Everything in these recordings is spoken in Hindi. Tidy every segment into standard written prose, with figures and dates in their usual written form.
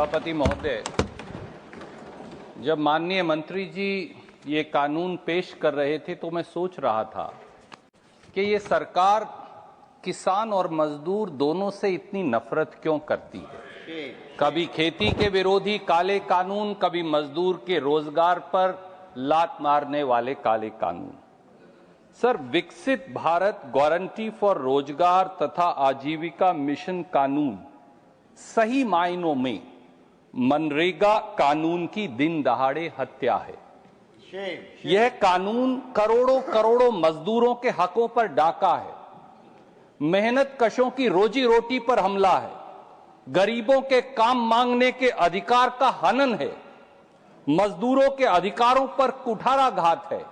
सभापति महोदय, जब माननीय मंत्री जी ये कानून पेश कर रहे थे तो मैं सोच रहा था कि ये सरकार किसान और मजदूर दोनों से इतनी नफरत क्यों करती है। कभी खेती के विरोधी काले कानून, कभी मजदूर के रोजगार पर लात मारने वाले काले कानून। सर, विकसित भारत गारंटी फॉर रोजगार तथा आजीविका मिशन कानून सही मायनों में मनरेगा कानून की दिन दहाड़े हत्या है। यह कानून करोड़ों करोड़ों मजदूरों के हकों पर डाका है, मेहनत कशों की रोजी रोटी पर हमला है, गरीबों के काम मांगने के अधिकार का हनन है, मजदूरों के अधिकारों पर कुठाराघात है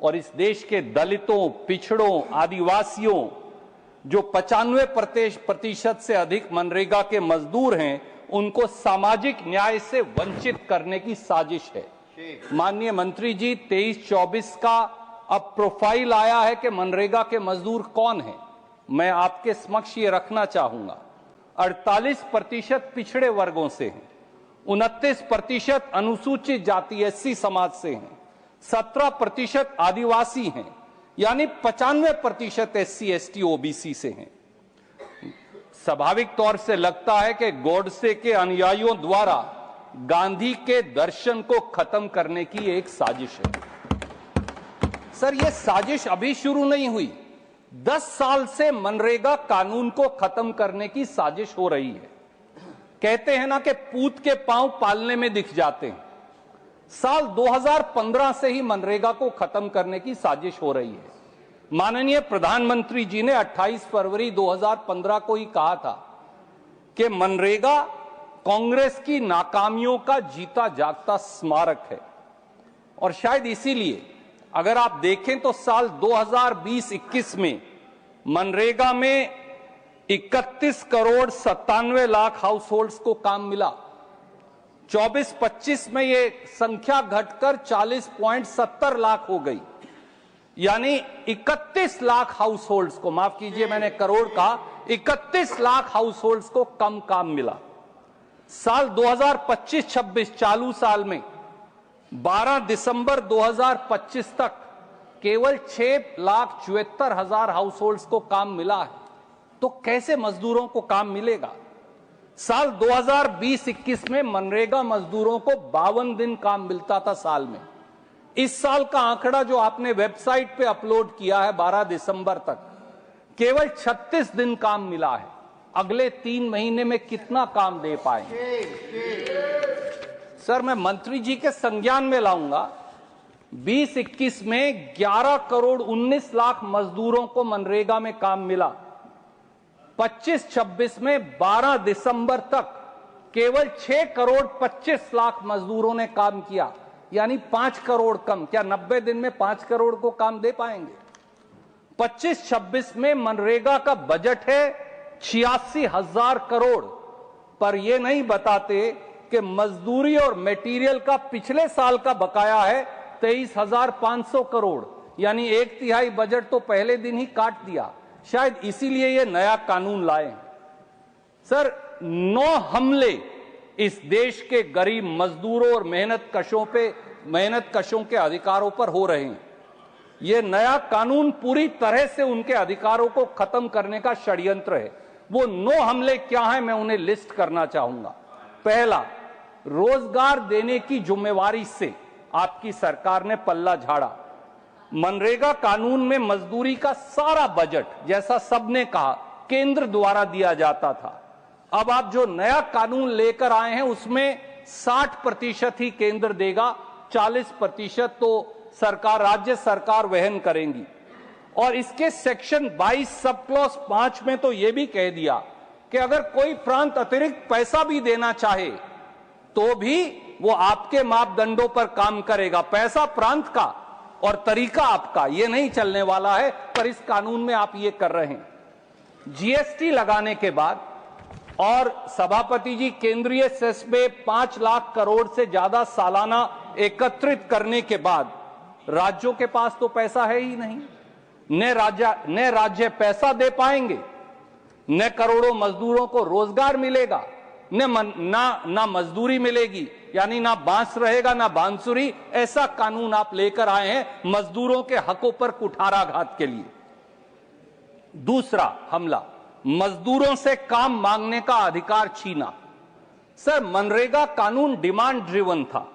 और इस देश के दलितों, पिछड़ों, आदिवासियों, जो 95% से अधिक मनरेगा के मजदूर हैं, उनको सामाजिक न्याय से वंचित करने की साजिश है। माननीय मंत्री जी, 23-24 का अब प्रोफाइल आया है कि मनरेगा के मजदूर कौन हैं। मैं आपके समक्ष ये रखना चाहूंगा। 48% पिछड़े वर्गों से हैं, 29% अनुसूचित जाति एससी समाज से हैं, 17% आदिवासी हैं, यानी 95% एससी एसटी ओबीसी से हैं। स्वाभाविक तौर से लगता है कि गोडसे के अनुयायियों द्वारा गांधी के दर्शन को खत्म करने की एक साजिश है। सर, यह साजिश अभी शुरू नहीं हुई, 10 साल से मनरेगा कानून को खत्म करने की साजिश हो रही है। कहते हैं ना कि पूत के पांव पालने में दिख जाते हैं। साल 2015 से ही मनरेगा को खत्म करने की साजिश हो रही है। माननीय प्रधानमंत्री जी ने 28 फरवरी 2015 को ही कहा था कि मनरेगा कांग्रेस की नाकामियों का जीता जागता स्मारक है और शायद इसीलिए अगर आप देखें तो साल 2020-21 में मनरेगा में 31 करोड़ 97 लाख हाउस होल्ड्स को काम मिला। 24-25 में ये संख्या घटकर 40.70 लाख हो गई, यानी 31 लाख हाउस होल्ड्स को, माफ कीजिए मैंने करोड़ कहा, 31 लाख हाउस होल्ड्स को कम काम मिला। साल 2025-26 चालू साल में 12 दिसंबर 2025 तक केवल 6,74,000 हाउस होल्ड्स को काम मिला है। तो कैसे मजदूरों को काम मिलेगा। साल 2020-21 में मनरेगा मजदूरों को 52 दिन काम मिलता था साल में। इस साल का आंकड़ा जो आपने वेबसाइट पे अपलोड किया है 12 दिसंबर तक, केवल 36 दिन काम मिला है। अगले 3 महीने में कितना काम दे पाएंगे। सर, मैं मंत्री जी के संज्ञान में लाऊंगा, 20-21 में 11 करोड़ 19 लाख मजदूरों को मनरेगा में काम मिला। 25-26 में 12 दिसंबर तक केवल 6 करोड़ 25 लाख मजदूरों ने काम किया, यानी 5 करोड़ कम। क्या 90 दिन में 5 करोड़ को काम दे पाएंगे। 25-26 में मनरेगा का बजट है 86,000 करोड़, पर यह नहीं बताते कि मजदूरी और मटेरियल का पिछले साल का बकाया है 23,500 करोड़, यानी 1/3 बजट तो पहले दिन ही काट दिया। शायद इसीलिए ये नया कानून लाए। सर, 9 हमले इस देश के गरीब मजदूरों और मेहनत कशों के अधिकारों पर हो रहे हैं। यह नया कानून पूरी तरह से उनके अधिकारों को खत्म करने का षड्यंत्र है। वो 9 हमले क्या हैं, मैं उन्हें लिस्ट करना चाहूंगा। पहला, रोजगार देने की जिम्मेवारी से आपकी सरकार ने पल्ला झाड़ा। मनरेगा कानून में मजदूरी का सारा बजट, जैसा सबने कहा, केंद्र द्वारा दिया जाता था। अब आप जो नया कानून लेकर आए हैं उसमें 60% ही केंद्र देगा, 40% तो सरकार, राज्य सरकार वहन करेंगी। और इसके सेक्शन 22 सब क्लॉज 5 में तो यह भी कह दिया कि अगर कोई प्रांत अतिरिक्त पैसा भी देना चाहे तो भी वो आपके मापदंडों पर काम करेगा। पैसा प्रांत का और तरीका आपका, ये नहीं चलने वाला है, पर इस कानून में आप ये कर रहे हैं। जीएसटी लगाने के बाद और सभापति जी केंद्रीय सेस में 5 लाख करोड़ से ज्यादा सालाना एकत्रित करने के बाद राज्यों के पास तो पैसा है ही नहीं। न राज्य पैसा दे पाएंगे, न करोड़ों मजदूरों को रोजगार मिलेगा। ना मजदूरी मिलेगी, यानी ना बांस रहेगा ना बांसुरी। ऐसा कानून आप लेकर आए हैं मजदूरों के हकों पर कुठाराघात के लिए। दूसरा हमला, मजदूरों से काम मांगने का अधिकार छीना। सर, मनरेगा कानून डिमांड ड्रिवन था।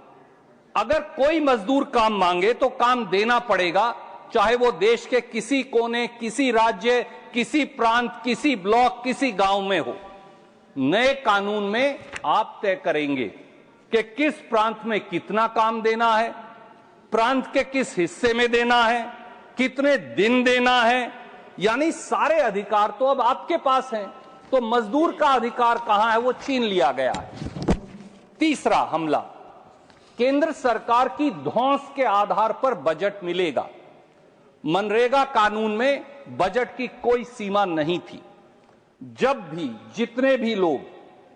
अगर कोई मजदूर काम मांगे तो काम देना पड़ेगा, चाहे वो देश के किसी कोने, किसी राज्य, किसी प्रांत, किसी ब्लॉक, किसी गांव में हो। नए कानून में आप तय करेंगे कि किस प्रांत में कितना काम देना है, प्रांत के किस हिस्से में देना है, कितने दिन देना है, यानी सारे अधिकार तो अब आपके पास हैं। तो मजदूर का अधिकार कहां है, वो छीन लिया गया है। तीसरा हमला, केंद्र सरकार की धौंस के आधार पर बजट मिलेगा। मनरेगा कानून में बजट की कोई सीमा नहीं थी। जब भी जितने भी लोग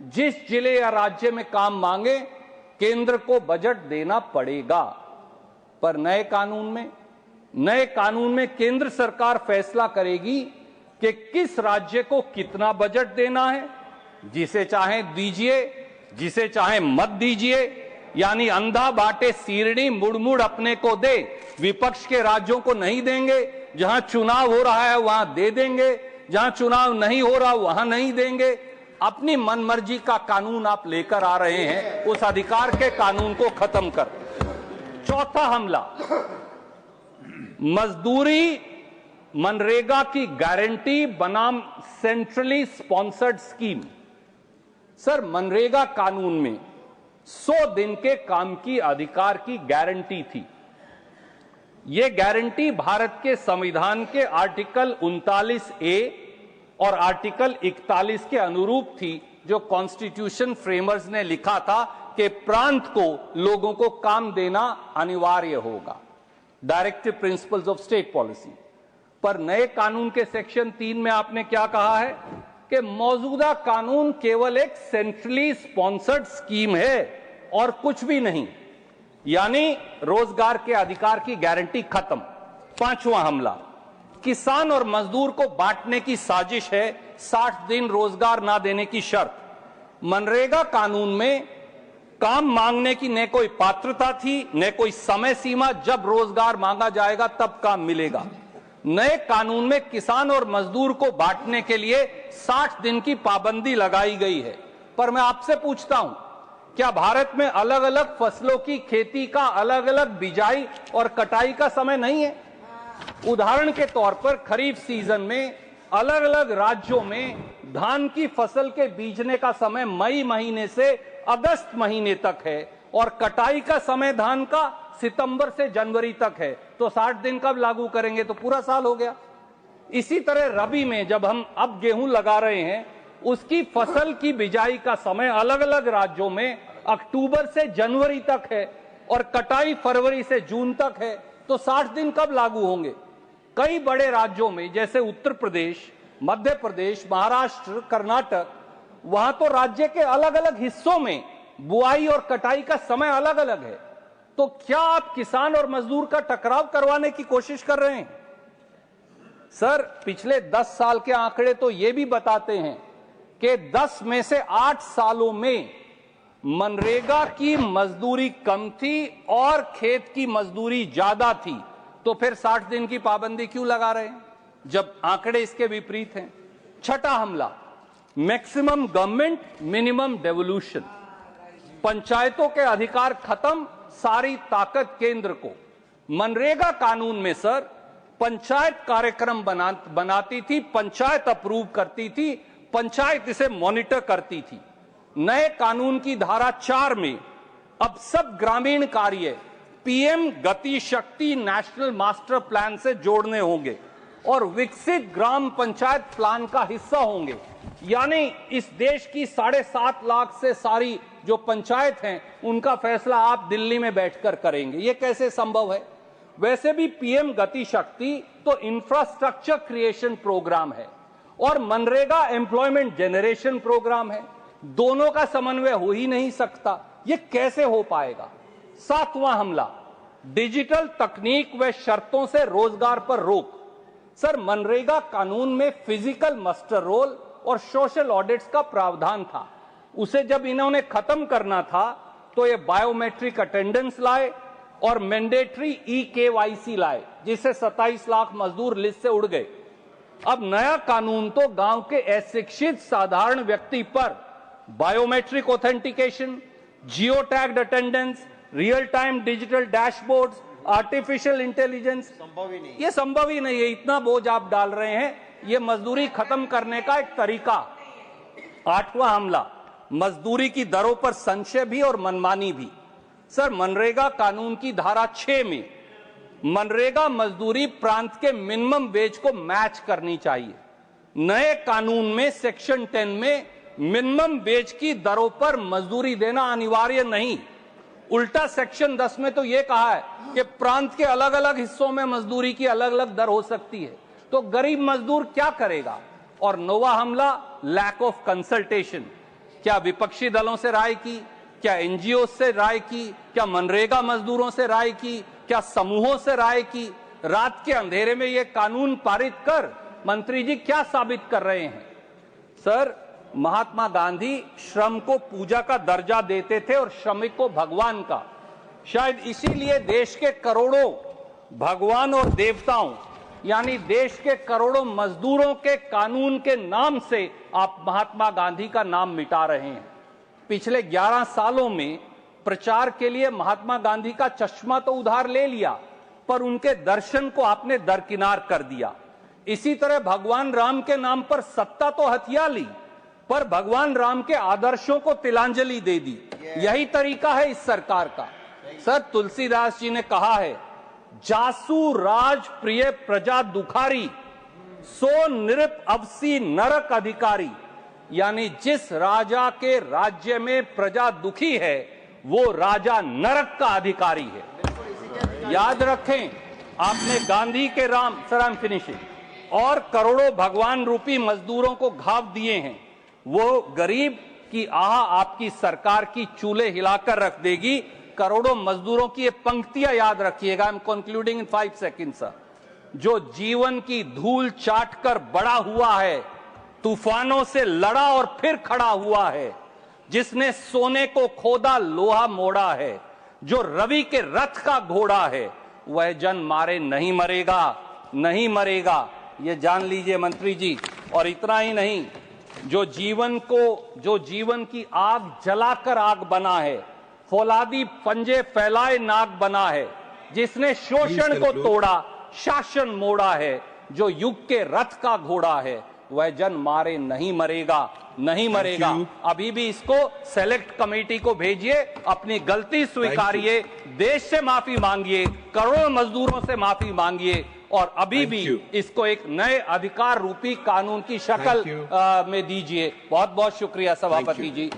जिस जिले या राज्य में काम मांगे, केंद्र को बजट देना पड़ेगा। पर नए कानून में केंद्र सरकार फैसला करेगी कि किस राज्य को कितना बजट देना है। जिसे चाहे दीजिए, जिसे चाहे मत दीजिए, यानी अंधा बांटे सीरनी, मुड़ अपने को दे। विपक्ष के राज्यों को नहीं देंगे, जहां चुनाव हो रहा है वहां दे देंगे, जहां चुनाव नहीं हो रहा वहां नहीं देंगे। अपनी मनमर्जी का कानून आप लेकर आ रहे हैं, उस अधिकार के कानून को खत्म कर। चौथा हमला, मजदूरी मनरेगा की गारंटी बनाम centrally sponsored scheme. Sir, MNREGA कानून में 100 दिन के काम की अधिकार की गारंटी थी। यह गारंटी भारत के संविधान के आर्टिकल 39A और आर्टिकल 41 के अनुरूप थी, जो कॉन्स्टिट्यूशन फ्रेमर्स ने लिखा था कि प्रांत को लोगों को काम देना अनिवार्य होगा, directive principles of state policy. पर नए कानून के सेक्शन 3 में आपने क्या कहा है कि मौजूदा कानून केवल एक सेंट्रली स्पॉन्सर्ड स्कीम है और कुछ भी नहीं, यानी रोजगार के अधिकार की गारंटी खत्म। पांचवां हमला, किसान और मजदूर को बांटने की साजिश है, 60 दिन रोजगार ना देने की शर्त। मनरेगा कानून में काम मांगने की न कोई पात्रता थी, न कोई समय सीमा। जब रोजगार मांगा जाएगा तब काम मिलेगा। नए कानून में किसान और मजदूर को बांटने के लिए 60 दिन की पाबंदी लगाई गई है। पर मैं आपसे पूछता हूं, क्या भारत में अलग अलग फसलों की खेती का अलग अलग बिजाई और कटाई का समय नहीं है? उदाहरण के तौर पर खरीफ सीजन में अलग अलग राज्यों में धान की फसल के बीजने का समय मई महीने से अगस्त महीने तक है और कटाई का समय धान का सितंबर से जनवरी तक है। तो 60 दिन कब लागू करेंगे? तो पूरा साल हो गया। इसी तरह रबी में जब हम अब गेहूं लगा रहे हैं, उसकी फसल की बिजाई का समय अलग अलग राज्यों में अक्टूबर से जनवरी तक है और कटाई फरवरी से जून तक है। तो 60 दिन कब लागू होंगे? कई बड़े राज्यों में जैसे उत्तर प्रदेश, मध्य प्रदेश, महाराष्ट्र, कर्नाटक, वहां तो राज्य के अलग अलग हिस्सों में बुआई और कटाई का समय अलग अलग है। तो क्या आप किसान और मजदूर का टकराव करवाने की कोशिश कर रहे हैं? सर, पिछले 10 साल के आंकड़े तो यह भी बताते हैं कि 10 में से 8 सालों में मनरेगा की मजदूरी कम थी और खेत की मजदूरी ज्यादा थी। तो फिर 60 दिन की पाबंदी क्यों लगा रहे हैं जब आंकड़े इसके विपरीत हैं? छठा हमला, मैक्सिमम गवर्नमेंट मिनिमम डेवोल्यूशन। पंचायतों के अधिकार खत्म, सारी ताकत केंद्र को। मनरेगा कानून में सर पंचायत कार्यक्रम बनाती थी, पंचायत अप्रूव करती थी, पंचायत इसे मॉनिटर करती थी। नए कानून की धारा 4 में अब सब ग्रामीण कार्य पीएम गति शक्ति नेशनल मास्टर प्लान से जोड़ने होंगे और विकसित ग्राम पंचायत प्लान का हिस्सा होंगे। यानी इस देश की 7.5 लाख से सारी जो पंचायत हैं, उनका फैसला आप दिल्ली में बैठकर करेंगे। ये कैसे संभव है? वैसे भी पीएम गति शक्ति तो इंफ्रास्ट्रक्चर क्रिएशन प्रोग्राम है और मनरेगा एम्प्लॉयमेंट जनरेशन प्रोग्राम है। दोनों का समन्वय हो ही नहीं सकता। ये कैसे हो पाएगा? 7वां हमला, डिजिटल तकनीक व शर्तों से रोजगार पर रोक। सर, मनरेगा कानून में फिजिकल मस्टर रोल और सोशल ऑडिट्स का प्रावधान था। उसे जब इन्होंने खत्म करना था तो ये बायोमेट्रिक अटेंडेंस लाए और मैंडेटरी ई-केवाईसी लाए, जिससे 27 लाख मजदूर लिस्ट से उड़ गए। अब नया कानून तो गांव के अशिक्षित साधारण व्यक्ति पर biometric authentication, geo tagged attendance, real time digital dashboards, artificial intelligence, ये संभव ही नहीं है। इतना बोझ आप डाल रहे हैं, ये मजदूरी खत्म करने का एक तरीका। 8वां हमला, मजदूरी की दरों पर संशय भी और मनमानी भी। सर, मनरेगा कानून की धारा 6 में मनरेगा मजदूरी प्रांत के मिनिमम वेज को मैच करनी चाहिए। नए कानून में सेक्शन 10 में मिनिमम वेज की दरों पर मजदूरी देना अनिवार्य नहीं, उल्टा सेक्शन 10 में तो यह कहा है कि प्रांत के अलग अलग हिस्सों में मजदूरी की अलग अलग दर हो सकती है। तो गरीब मजदूर क्या करेगा? और 9वां हमला, लैक ऑफ कंसल्टेशन। क्या विपक्षी दलों से राय की? क्या एनजीओ से राय की? क्या मनरेगा मजदूरों से राय की? क्या समूहों से राय की? रात के अंधेरे में यह कानून पारित कर मंत्री जी क्या साबित कर रहे हैं? सर, महात्मा गांधी श्रम को पूजा का दर्जा देते थे और श्रमिक को भगवान का। शायद इसीलिए देश के करोड़ों भगवान और देवताओं, यानी देश के करोड़ों मजदूरों के कानून के नाम से आप महात्मा गांधी का नाम मिटा रहे हैं। पिछले 11 सालों में प्रचार के लिए महात्मा गांधी का चश्मा तो उधार ले लिया, पर उनके दर्शन को आपने दरकिनार कर दिया। इसी तरह भगवान राम के नाम पर सत्ता तो हथिया ली, पर भगवान राम के आदर्शों को तिलांजलि दे दी। यही तरीका है इस सरकार का। सर, तुलसीदास जी ने कहा है, जासु राज प्रिय प्रजा दुखारी, सो निरप अवसी नरक अधिकारी। यानी जिस राजा के राज्य में प्रजा दुखी है वो राजा नरक का अधिकारी है। याद रखें, आपने गांधी के Ram, sir I am finishing, और करोड़ों भगवान रूपी मजदूरों को घाव दिए हैं। वो गरीब की आह आपकी सरकार की चूल्हे हिलाकर रख देगी। करोड़ों मजदूरों की ये पंक्तियां याद रखिएगा। I am concluding in 5 second sir. जो जीवन की धूल चाटकर बड़ा हुआ है, तूफानों से लड़ा और फिर खड़ा हुआ है, जिसने सोने को खोदा लोहा मोड़ा है, जो रवि के रथ का घोड़ा है, वह जन मारे नहीं मरेगा, नहीं मरेगा। ये जान लीजिए मंत्री जी। और इतना ही नहीं, जो जीवन की आग जलाकर आग बना है, फौलादी पंजे फैलाए नाग बना है, जिसने शोषण को तोड़ा, शासन मोड़ा है, जो युग के रथ का घोड़ा है, वह जन मारे नहीं मरेगा, नहीं मरेगा। अभी भी इसको सेलेक्ट कमेटी को भेजिए, अपनी गलती स्वीकारिए, देश से माफी मांगिए, करोड़ों मजदूरों से माफी मांगिए, और अभी भी इसको एक नए अधिकार रूपी कानून की शक्ल में दीजिए। बहुत बहुत शुक्रिया सभापति जी।